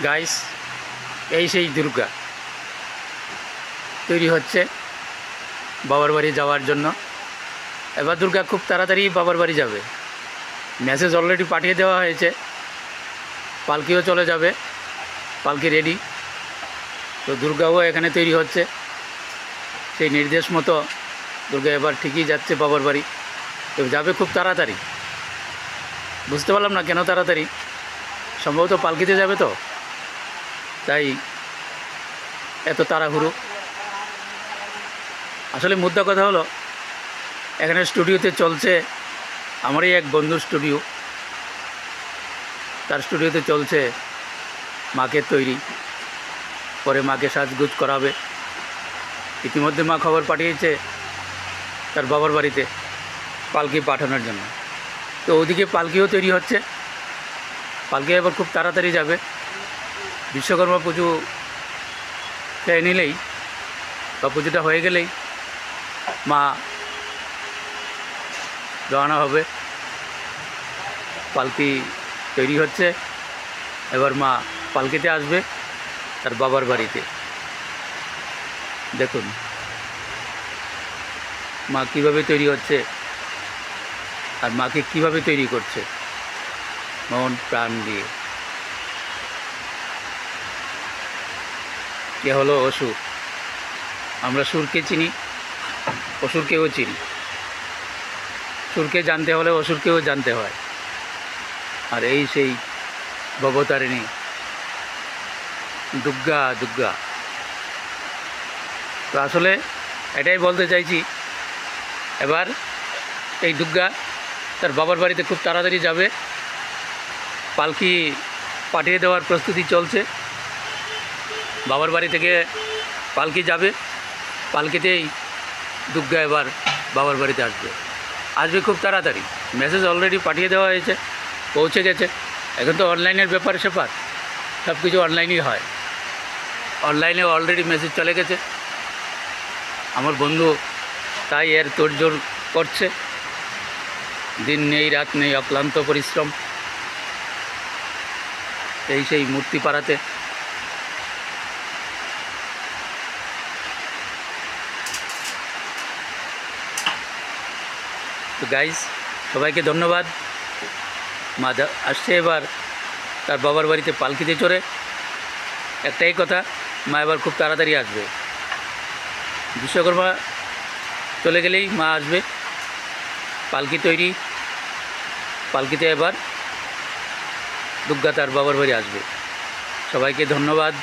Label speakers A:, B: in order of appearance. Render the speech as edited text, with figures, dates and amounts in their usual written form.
A: Guys, এই সেই দুর্গা তৈরি হচ্ছে বাবার বাড়ি যাওয়ার জন্য। এবার দুর্গা খুব তাড়াতাড়ি বাবার বাড়ি যাবে। মেসেজ অলরেডি পাঠিয়ে দেওয়া হয়েছে, পালকিও চলে যাবে, পালকি রেডি। তো দুর্গাও এখানে তৈরি হচ্ছে, সেই নির্দেশ মতো দুর্গা এবার ঠিকই যাচ্ছে বাবার বাড়ি। তো যাবে খুব তাড়াতাড়ি। বুঝতে পারলাম না কেন তাড়াতাড়ি, সম্ভবত পালকিতে যাবে, তো তাই এত তাড়াহুড়ো। আসলে মুদ্রা কথা হলো, এখানে স্টুডিওতে চলছে, আমারই এক বন্ধুর স্টুডিও, তার স্টুডিওতে চলছে মাকে তৈরি, পরে মাকে সাজগুজ করাবে। ইতিমধ্যে মা খবর পাঠিয়েছে তার বাবার বাড়িতে পালকি পাঠানোর জন্য। তো ওদিকে পালকিও তৈরি হচ্ছে, পালকি এবার খুব তাড়াতাড়ি যাবে। বিশ্বকর্মা পুজো খেয়ে নিলেই বা পুজোটা হয়ে গেলেই মা রওনা হবে। পালকি তৈরি হচ্ছে, এবার মা পালকিতে আসবে তার বাবার বাড়িতে। দেখুন মা কীভাবে তৈরি হচ্ছে আর মাকে কীভাবে তৈরি করছে মন প্রাণ দিয়ে। এ হলো অসুর। আমরা সুরকে চিনি, অসুরকেও চিনি। সুরকে জানতে হলে অসুরকেও জানতে হয়। আর এই সেই ভবতারিণী দুর্গা। দুর্গা তো আসলে এটাই বলতে চাইছি, এবার এই দুর্গা তার বাবার বাড়িতে খুব তাড়াতাড়ি যাবে। পালকি পাঠিয়ে দেওয়ার প্রস্তুতি চলছে। বাবার বাড়ি থেকে পালকি যাবে, পালকিতেই দুর্গা এবার বাবার বাড়িতে আসবে খুব তাড়াতাড়ি। মেসেজ অলরেডি পাঠিয়ে দেওয়া হয়েছে, পৌঁছে গেছে। এখন তো অনলাইনের ব্যাপার স্যাপার, সব কিছু অনলাইনই হয়। অনলাইনে অলরেডি মেসেজ চলে গেছে। আমার বন্ধু তাই এর তোড়জোড় করছে, দিন নেই রাত নেই, অক্লান্ত পরিশ্রম এই সেই মূর্তি পাড়াতে। তো গাইস, সবাইকে ধন্যবাদ। মা আসছে এবার তার বাবার বাড়িতে পালকিতে চড়ে। একটাই কথা, মা এবার খুব তাড়াতাড়ি আসবে। বিশ্বকর্মা চলে গেলেই মা আসবে। পালকি তৈরি, পালকিতে এবার দুর্গা তার বাবার বাড়ি আসবে। সবাইকে ধন্যবাদ।